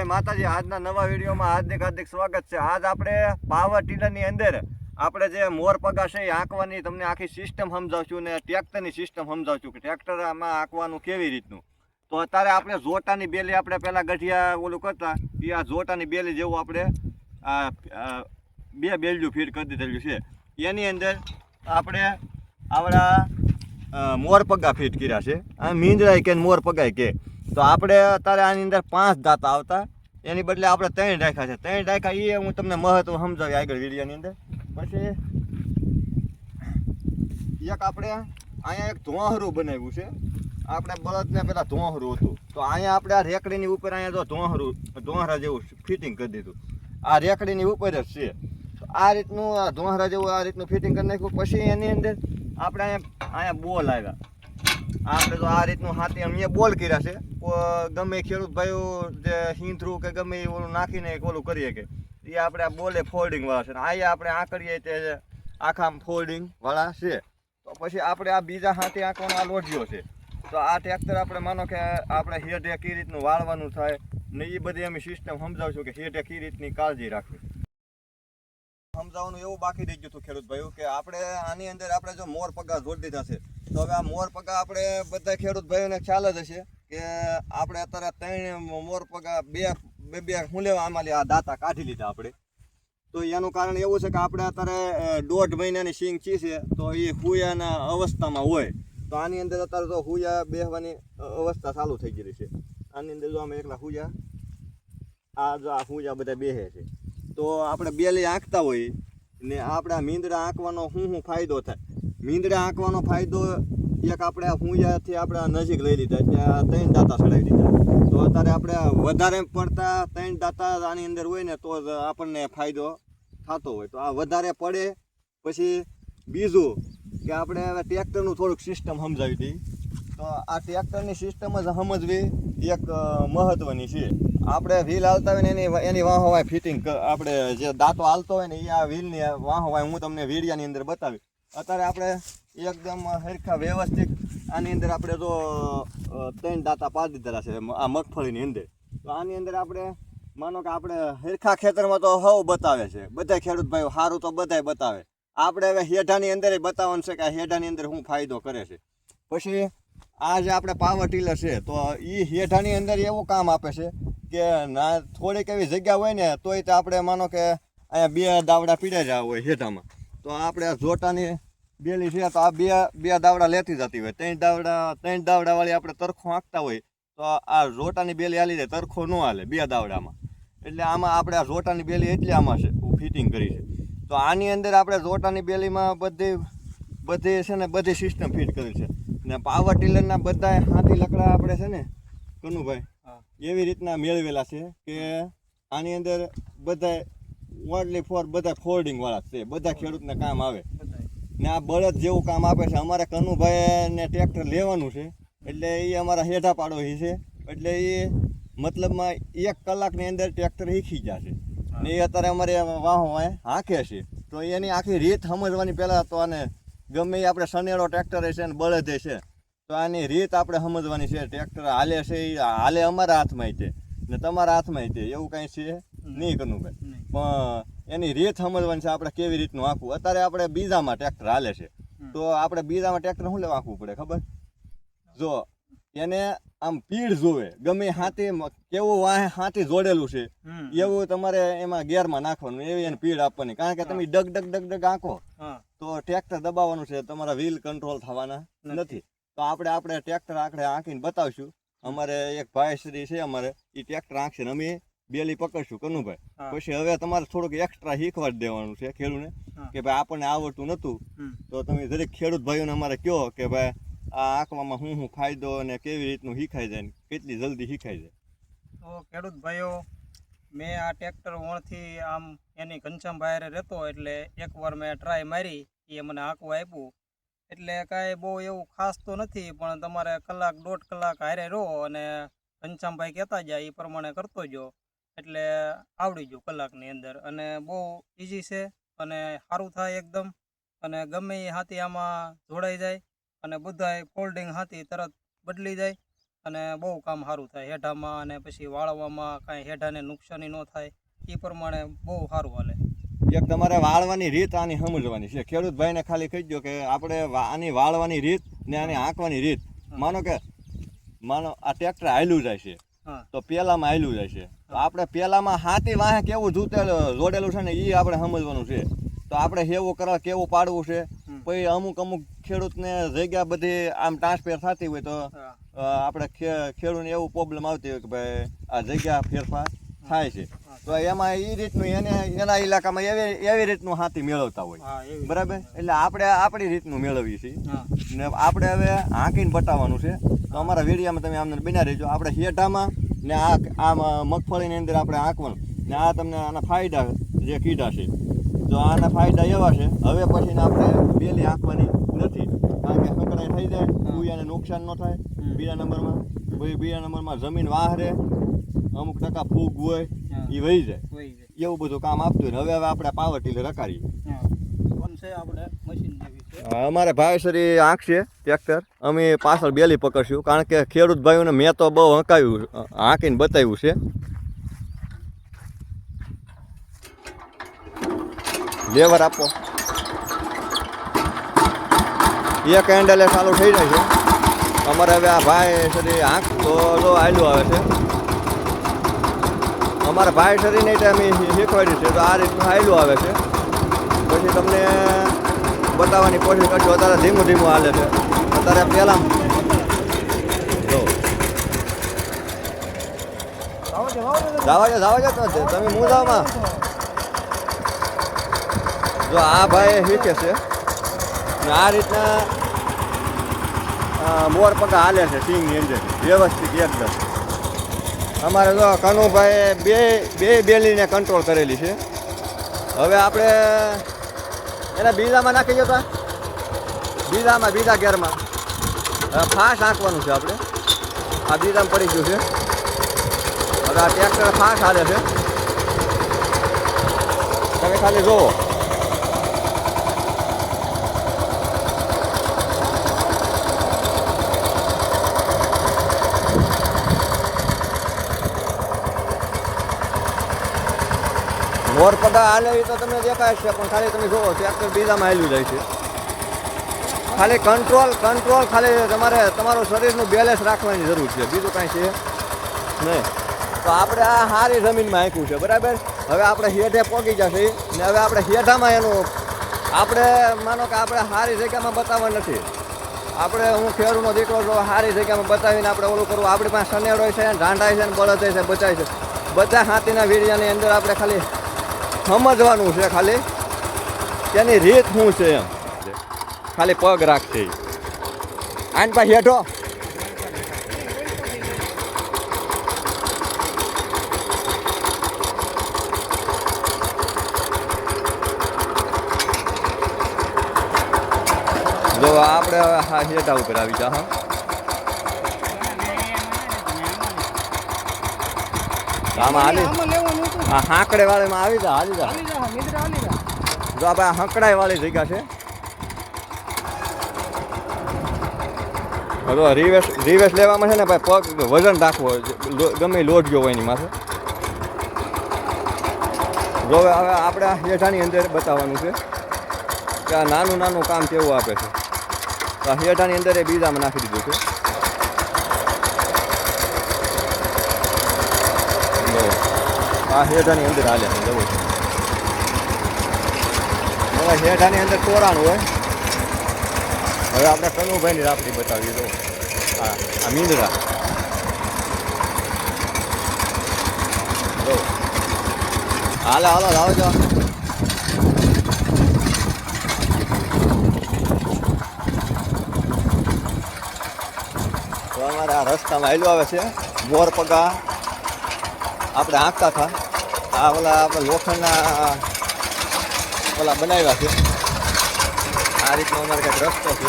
માતાજી, આજના નવા વિડીયોમાં હાર્દિક હાર્દિક સ્વાગત છે। આજ આપણે પાવર ટીલરની અંદર આપણે જે મોર પગા છે એ આંકવાની તમને આખી સિસ્ટમ સમજાવશું ને ટ્રેક્ટરની સિસ્ટમ સમજાવશું કે ટ્રેક્ટરમાં આંકવાનું કેવી રીતનું। તો અત્યારે આપણે જોટાની બેલી આપણે પહેલાં ગઠિયા ઓલું કરતા એ આ જોટાની બેલી જેવું આપણે બે બેલ્યું ફીટ કરી દીધેલું છે। એની અંદર આપણે આવડા મોર પગા ફીટ કર્યા છે। આ મીંદડાય કે મોર પગાય કે તો આપણે અત્યારે આની અંદર 5 દાંતા આવતા એની બદલે આપણે 3 રાખ્યા છે। 3 રાખ્યા એ હું તમને મહત્વ સમજાવી આગળ વિડીયોની અંદર। પછી એક આપણે અહીંયા એક ધોંહરું બનાવ્યું છે। આપણે બળદને પેલા ધોંહરું હતું તો અહીંયા આપણે આ રેકડીની ઉપર અહીંયા જો ધોંહરા જેવું ફિટિંગ કરી દીધું। આ રેકડીની ઉપર જ છે। તો આ રીતનું આ ધોંહરા જેવું આ રીતનું ફિટિંગ કરી નાખ્યું। પછી એની અંદર આપણે અહીંયા બોલ આવ્યા। આપણે તો આ રીતનું હાથી અમે બોલ કર્યા છે। ગમે ખેડૂત ભાઈઓ જે હિંથરું કે ગમે એ ઓલું નાખીને ઓલું કરીએ કે એ આપણે આ બોલે ફોલ્ડિંગ વાળા છે। અહીંયા આપણે આ કરીએ તે આખા ફોલ્ડિંગ વાળા છે। તો પછી આપણે આ બીજા હાથી આંકવાનો આ લોઢિયો છે। તો આ ટ્રેક્ટર આપણે માનો કે આપણે હેઠે કઈ રીતનું વાળવાનું થાય ને એ બધી અમે સિસ્ટમ સમજાવશું કે હેઠે કઈ રીતની કાળજી રાખવી। સમજાવવાનું એવું બાકી રહી ગયું હતું ખેડૂત ભાઈઓ કે આપણે આની અંદર આપણે જો મોર પગા જોડી દીધા છે તો હવે આ મોર પગા આપણે બધા ખેડૂત ભાઈઓને ખ્યાલ જ હશે કે આપણે અત્યારે 3 મોર પગા બે હું લેવા આમાં આ દાંતા કાઢી લીધા આપણે। તો એનું કારણ એવું છે કે આપણે અત્યારે 1.5 મહિનાની સિંગ ચી છે તો એ હુયાના અવસ્થામાં હોય તો આની અંદર અત્યારે તો હુયા બેહવાની અવસ્થા ચાલુ થઈ ગઈ છે। આની અંદર જો અમે એકલા હુયા આ હુયા બધા બેહે છે। તો આપણે બેલી આંકતા હોઈએ ને આપણે મીંદડા આંકવાનો શું ફાયદો થાય। મીંદડા આંકવાનો ફાયદો એક આપણે હુંયાથી આપણે નજીક લઈ લીધા એટલે 3 દાંતા ચડાવી દીધા। તો અત્યારે આપણે વધારે પડતા 3 દાંતા આની અંદર હોય ને તો જ આપણને ફાયદો થતો હોય। તો આ વધારે પડે પછી બીજું કે આપણે હવે ટ્રેક્ટરનું થોડુંક સિસ્ટમ સમજાવી દઈએ। તો આ ટ્રેક્ટરની સિસ્ટમ જ સમજવી એક મહત્વની છે। આપણે વ્હીલ હાલતા હોય ને એની વાહોવાય ફિટિંગ આપણે જે દાંતો હાલતો હોય ને એ આ વ્હીલની વાહોવાય હું તમને વિડીયાની અંદર બતાવી। અત્યારે આપણે એકદમ હરખા વ્યવસ્થિત આની અંદર આપણે જો 3 દાંતા પાડી દીધેલા છે આ મગફળીની અંદર। તો આની અંદર આપણે માનો કે આપણે હરખા ખેતરમાં તો હવ બતાવે છે બધા ખેડૂત ભાઈઓ સારું તો બધાય બતાવે। આપણે હવે હેઠાની અંદર બતાવવાનું છે કે આ હેઠાની અંદર શું ફાયદો કરે છે। પછી આ જે આપણે પાવર ટીલર છે તો એ હેઠાની અંદર એવું કામ આપે છે કે ના થોડીક એવી જગ્યા હોય ને તોય તો આપણે માનો કે અહીંયા 2 દાવડા પીડા જ હોય હેઠામાં તો આપણે જોટાની બેલી છે તો આ બે દાવડા લેતી જતી હોય। 3 દાવડા વાળી આપણે તરખો આંકતા હોય તો આ જોટાની બેલી હાલી જાય તરખો ન હાલે 2 દાવડામાં। એટલે આમાં આપણે આ જોટાની બેલી એટલે આમાં છે ફિટિંગ કરી છે। તો આની અંદર આપણે જોટાની બેલીમાં બધી છે ને બધી સિસ્ટમ ફિટ કરી છે ને પાવર ટીલરના બધા હાથી લકડા આપણે છે ને કનુભાઈ એવી રીતના મેળવેલા છે કે આની અંદર બધા ઓનલી ફોર બધા ફોલ્ડિંગ વાળા છે બધા ખેડૂતને કામ આવે ને આ બળદ જેવું કામ આપે છે। અમારે કનુભાઈને ટ્રેક્ટર લેવાનું છે એટલે એ અમારા હેઠા પાડોશી છે એટલે એ મતલબમાં 1 કલાકની અંદર ટ્રેક્ટર શીખી જશે ને એ અત્યારે અમારે વાહો હાંકે છે। તો એની આખી રીત સમજવાની પહેલાં તો આને ગમે એ આપણે સનેડો ટ્રેક્ટર છે ને બળદે છે તો આની રીત આપણે સમજવાની છે। ટ્રેક્ટર હાલે છે એ હાલે અમારા હાથમાં છે ને તમારા હાથમાં છે એવું કાંઈ છે નહીં કનુભાઈ પણ એની રીત સમજવાની છે આપણે કેવી રીતનું આંકવું। અત્યારે આપણે બીજામાં ટ્રેક્ટર હાલે છે તો આપણે બીજામાં ટ્રેક્ટર શું લેવા આંકવું પડે ખબર જો એને આમ પીડ જોવે ગમે હાથી કેવું હાથી જોડેલું છે એવું તમારે એમાં ગેરમાં નાખવાનું એવી એને પીડ આપવાની। કારણ કે તમે ડગ આંકો તો ટ્રેક્ટર દબાવવાનું છે તમારા વ્હીલ કંટ્રોલ થવાના નથી। તો આપણે ટ્રેક્ટર આંકડે આંકીને બતાવશું। અમારે એક ભાઈ શ્રી છે અમારે એ ટ્રેક્ટર આંકશે ને અમે બેલી પકડશું કનુભાઈ। પછી હવે તમારે થોડુંક એક્સ્ટ્રા શીખવાડી દેવાનું છે ખેડૂતને કે ભાઈ આપણને આવડતું નહોતું તો તમે દરેક ખેડૂત ભાઈઓને અમારે કહો કે ભાઈ આ આંકવામાં શું ફાયદો અને કેવી રીતનું શીખાઈ જાય ને કેટલી જલ્દી શીખાઈ જાય। તો ખેડૂત ભાઈઓ મેં આ ટ્રેક્ટર વણથી આમ એની ઘનશ્યામ બહાર રહેતો એટલે એકવાર મેં ટ્રાય મારી એ મને આંકવા આપ્યું એટલે કાંઈ બહુ એવું ખાસ તો નથી પણ તમારે 1-1.5 કલાક હારે રહો અને ઘનશ્યામભાઈ કહેતા જાય એ પ્રમાણે કરતો જો એટલે આવડી ગયું કલાકની અંદર અને બહુ ઇઝી છે અને સારું થાય એકદમ અને ગમે એ હાથી આમાં જોડાઈ જાય અને બધાય ફોલ્ડિંગ હાથી તરત બદલી જાય અને બહુ કામ સારું થાય હેઠામાં, અને પછી વાળવામાં કાંઈ હેઠાને નુકસાની ન થાય એ પ્રમાણે બહુ સારું હાલે. એક તમારે વાળવાની રીત આની સમજવાની છે. ખેડૂત ભાઈને ખાલી કહી દો કે આપણે આની વાળવાની રીત ને આની હાંકવાની રીત, માનો આ ટ્રેક્ટર હાલ્યું જાય છે હા તો પેલામાં હાલ્યું જાય છે, તો આપણે પેલામાં હાથી વાહે કેવું જોડેલું છે ને એ આપણે સમજવાનું છે. તો આપણે હેવું કરવા કેવું પાડવું છે. પછી અમુક ખેડૂતને જગ્યા બધી આમ ટ્રાન્સફર થતી હોય તો આપણે ખેડૂતને એવું પ્રોબ્લેમ આવતી હોય કે ભાઈ આ જગ્યા ફેરફાર થાય છે, તો એમાં એ રીતનું એના ઇલાકામાં એવી રીતનું હાથી મેળવતા હોય, બરાબર. એટલે આપણે આપણી રીતનું મેળવીએ છીએ ને આપણે હવે હાંકીને બતાવવાનું છે. તો અમારા વિડીયામાં તમે આમને બના રહેજો. આપણે હેઠામાં ને આમ મગફળીની અંદર આપણે હાંકવાનું ને આ તમને આના ફાયદા જે કીધા છે, તો આના ફાયદા એવા છે. હવે પછીને આપણે બેલી હાંકવાની નથી, કારણ કે સંકળાઈ થઈ જાય, કુયાને નુકસાન ન થાય. બીજા નંબરમાં જમીન વાહરે, અમુક ટકા ફૂગ હોય એ વહી જાય, એવું બધું કામ આપતું હોય. હવે આપણે પાવર ટીલર રખાડીએ. અમારે ભાઈસરી હાંકશે ટ્રેક્ટર, અમે પાછળ બેલી પકડશું, કારણ કે ખેડૂત ભાઈઓને મેં તો બહુ હંકાવ્યું, હાંકીને બતાવ્યું છે. લેવર આપો, એક હેન્ડલે ચાલુ થઈ જાય છે. અમારે હવે આ ભાઈ સરી હાંક તો આયલું આવે છે. અમારા ભાઈ સરી નહીં અમે શીખવાડ્યું છે, તો આ રીતનું આયલું આવે છે. પછી તમને બતાવવાની કોશિશ કરશું. અત્યારે ધીમું ધીમું હાલે છે. અત્યારે પહેલાં જો જાવા તો તમે મુંજામાં જો આ ભાઈ શીખે છે ને આ રીતના મોર પગા હાલે છે સિંગની અંદર વ્યવસ્થિત એકદમ. અમારે જો કનુભાઈ બે બેલીને કંટ્રોલ કરેલી છે. હવે આપણે એને બીજામાં નાખી જતા, બીજા ગેરમાં ફાસ્ટ નાખવાનું છે. આપણે આ બીજામાં પડી ગયું છે. હવે આ ટ્રેક્ટર ફાસ્ટ હાલે છે, તમે ખાલી જોવો. મોર પગા હાલે એ તો તમને દેખાય છે, પણ ખાલી તમે જુઓ ટ્રેક્ટર બીજામાં હાલ્યું જાય છે. ખાલી કંટ્રોલ ખાલી તમારું શરીરનું બેલેન્સ રાખવાની જરૂર છે, બીજું કાંઈ છે નહીં. તો આપણે આ સારી જમીનમાં હાંક્યું છે, બરાબર. હવે આપણે હેઠે પહોંચી જશે ને હવે આપણે હેઠામાં એનું આપણે માનો કે આપણે સારી જગ્યામાં બતાવવા નથી. હું ખેડૂતનો દીકરો છું, સારી જગ્યામાં બતાવીને આપણે ઓલું કરવું. આપણી પાસે સનેડો છે, ઢાંઢાય છે, બળદ છે, બચાય છે. બધા હાથીના વીડિયાની અંદર આપણે ખાલી સમજવાનું છે, ખાલી તેની રીત શું છે એમ. ખાલી પગ રાખશે આન પાસે હેઠો. જો આપણે હવે હા હેઠા ઉપર આવી જા. આમાં હાંકડે વાળીમાં આવી જા, હાલી જા. જો આપણે હંકડાઈ વાળી જગ્યા છે. તો રિવેસ લેવામાં છે ને ભાઈ પગ વજન રાખવો, ગમે લોટ ગયો હોય એની માથે. જો હવે આપણે આ હેઠાની અંદર બતાવવાનું છે કે આ નાનું કામ કેવું આપે છે. તો આ હેઠાની અંદર એ બીજામાં નાખી દીધું છે. આ હેઠાની અંદર હાલે છે. જવું હવે હેઠાની અંદર તોરાણ હોય. હવે આપણે કનુભાઈની રાપડી બતાવીએ. તો આ મીંદરા હાલો આવજો. તો અમારે આ રસ્તામાં હાલ્યો આવે છે. મોર પગા આપણે હાંકતા હતા. આ આપણે લોખંડના બનાવ્યા છે. આ રીતનો અમારે કંઈક રસ્તો છે.